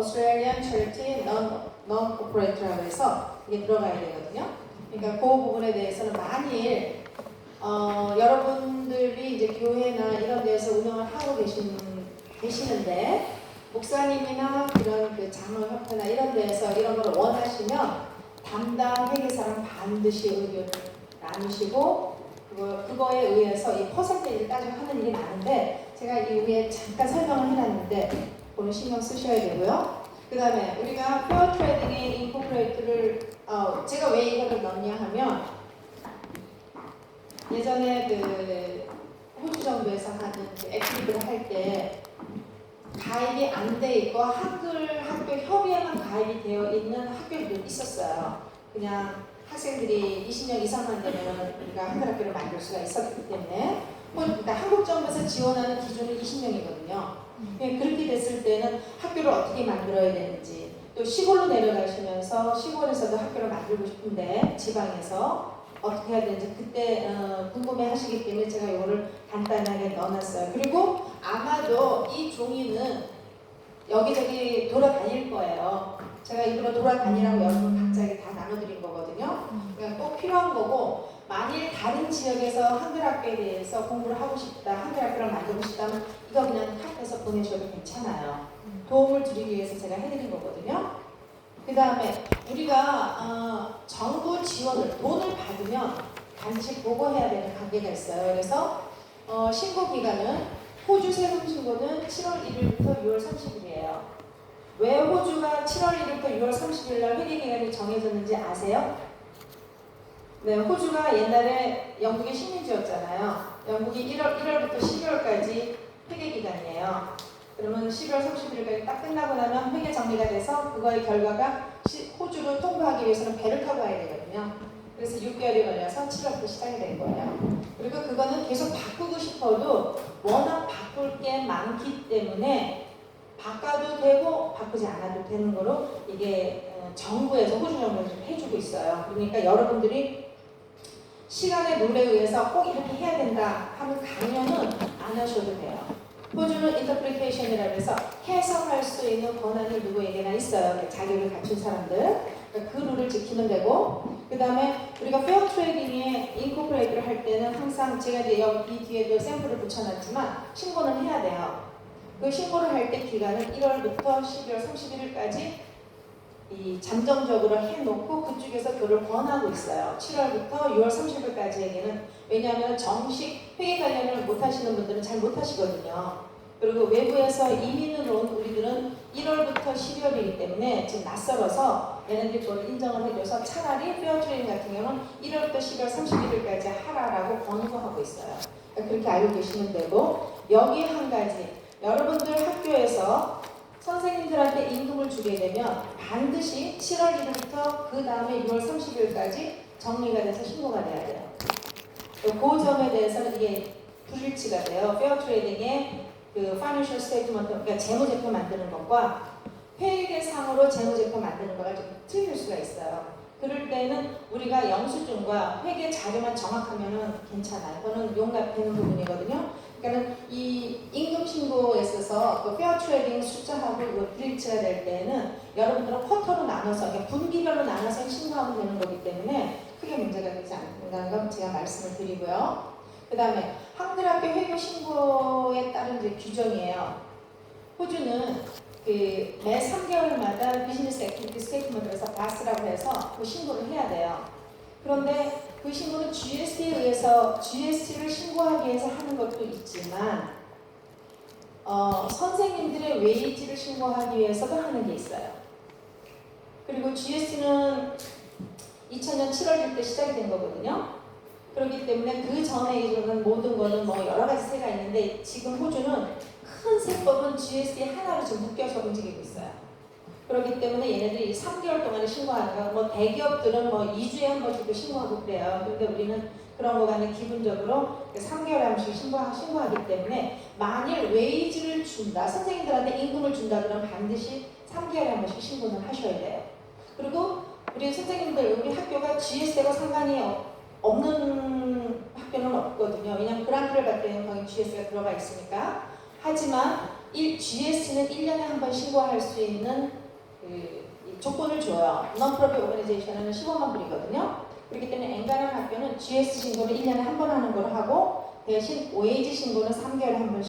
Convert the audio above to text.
Australian Charity Non-Profit라고 해서 이게 들어가야 되거든요. 그러니까 그 부분에 대해서는 만일 여러분들이 이제 교회나 이런 데서 운영을 하고 계시는데 목사님이나 그런 그 장로협회나 이런 데서 이런 걸 원하시면 담당 회계사랑 반드시 의견을 나누시고 그거에 의해서 이 퍼센테이지를 따지고 하는 일이 많은데 제가 이 위에 잠깐 설명을 해놨는데 그거는 신경 쓰셔야 되고요. 그 다음에 우리가 페어 트레이딩의 인코퍼레이트를 제가 왜 이거를 넣냐 하면 예전에 그 호주 정부에서 하는 그 액티비티를 할 때 가입이 안 돼 있고 한글 학교 협의회만 가입이 되어 있는 학교들도 있었어요. 그냥 학생들이 20명 이상만 되면 우리가 한글 학교를 만들 수가 있었기 때문에 그러니까 한국 정부에서 지원하는 기준은 20명이거든요. 그렇게 됐을 때는 학교를 어떻게 만들어야 되는지 또 시골로 내려가시면서 시골에서도 학교를 만들고 싶은데 지방에서 어떻게 해야 되는지 그때 궁금해 하시기 때문에 제가 이거를 간단하게 넣어놨어요. 그리고 아마도 이 종이는 여기저기 돌아다닐 거예요. 제가 일부러 돌아다니라고 여러분 각자에게 다 나눠드린 거거든요. 그러니까 꼭 필요한 거고 만일 다른 지역에서 한글 학교에 대해서 공부를 하고 싶다, 한글 학교를 만들고 싶다면 이거 그냥 카드에서 보내셔도 괜찮아요. 도움을 드리기 위해서 제가 해드린 거거든요. 그 다음에 우리가 정부 지원을 돈을 받으면 반드시 보고해야 되는 관계가 있어요. 그래서 신고 기간은 호주 세금 신고는 7월 1일부터 6월 30일이에요. 왜 호주가 7월 1일부터 6월 30일 날 회계 기간이 정해졌는지 아세요? 네, 호주가 옛날에 영국의 식민지였잖아요. 영국이 1월부터 12월까지 회계 기간이에요. 그러면 12월 30일까지 딱 끝나고 나면 회계 정리가 돼서 그거의 결과가 호주를 통보하기 위해서는 배를 타고 와야 되거든요. 그래서 6개월이 걸려서 7월부터 시작이 된 거예요. 그리고 그거는 계속 바꾸고 싶어도 워낙 바꿀 게 많기 때문에 바꿔도 되고 바꾸지 않아도 되는 거로 이게 정부에서 호주 정부에서 해주고 있어요. 그러니까 여러분들이 시간의 룰에 의해서 꼭 이렇게 해야 된다 하는 강요는 안 하셔도 돼요. 호주는 인터프리테이션이라고 해서 해석할 수 있는 권한이 누구에게나 있어요. 자격을 갖춘 사람들. 그러니까 그 룰을 지키면 되고 그 다음에 우리가 페어 트레이딩에 인코퍼레이트를 할 때는 항상 제가 이제 여기 뒤에도 샘플을 붙여놨지만 신고는 해야 돼요. 그 신고를 할 때 기간은 1월부터 12월 31일까지 이 잠정적으로 해놓고 그쪽에서 그걸 권하고 있어요. 7월부터 6월 30일까지에게는 왜냐하면 정식 회계 관련을 못하시는 분들은 잘 못하시거든요. 그리고 외부에서 이민으로 온 우리들은 1월부터 12월이기 때문에 지금 낯설어서 얘네들이 그걸 인정을 해줘서 차라리 페어 트레이딩 같은 경우는 1월부터 12월 31일까지 하라라고 권고하고 있어요. 그러니까 그렇게 알고 계시면 되고 여기 한 가지 여러분들 학교에서 선생님들한테 임금을 주게 되면 반드시 7월 1일부터 그 다음에 6월 30일까지 정리가 돼서 신고가 돼야 돼요. 그 점에 대해서는 이게 불일치가 돼요. 페어 트레이딩의 그 파이낸셜 스테이트먼트, 그러니까 재무제표 만드는 것과 회계상으로 재무제표 만드는 거가 좀 틀릴 수가 있어요. 그럴 때는 우리가 영수증과 회계 자료만 정확하면은 괜찮아요. 그거는 용납되는 부분이거든요. 그러니까 이 임금 신고에 있어서 그 페어 트레이딩 숫자하고 그 불일치가 될 때는 여러분들은 쿼터로 나눠서 그러니까 분기별로 나눠서 신고하면 되는 거기 때문에 크게 문제가 되지 않는다는 건 제가 말씀을 드리고요. 그 다음에 한글학교 회계 신고에 따른 이제 규정이에요. 호주는 그 매 3개월마다 비즈니스 액티비티 스테이트먼트에서 바스라고 해서 그 신고를 해야 돼요. 그런데 그 신고는 GST에 의해서 GST를 신고하기 위해서 하는 것도 있지만 선생님들의 웨이지를 신고하기 위해서도 하는 게 있어요. 그리고 GST는 2000년 7월일 때 시작이 된 거거든요. 그렇기 때문에 그 전에 이런 모든 거는 뭐 여러 가지 세가 있는데 지금 호주는 큰 세법은 GST 하나로 지금 묶여서 움직이고 있어요. 그렇기 때문에 얘네들이 3개월 동안에 신고하는 거, 뭐 대기업들은 뭐 2주에 한 번씩도 신고하고 그래요. 근데 우리는 그런 거가는 기본적으로 3개월에 한 번씩 신고하기 때문에 만일 웨이지를 준다, 선생님들한테 임금을 준다 그러면 반드시 3개월에 한 번씩 신고는 하셔야 돼요. 그리고 우리 선생님들, 우리 학교가 GST와 상관이 없는 학교는 없거든요. 왜냐하면 그란트를 받을 때는 거기 GST가 들어가 있으니까. 하지만 GS는 1년에 한 번 신고할 수 있는 이 조건을 줘요. Non-profit organization은 15만 불이거든요. 그렇기 때문에 엔간한 학교는 GS 신고는 1년에 한 번 하는 걸 하고 대신 OAG 신고는 3개월에 한 번씩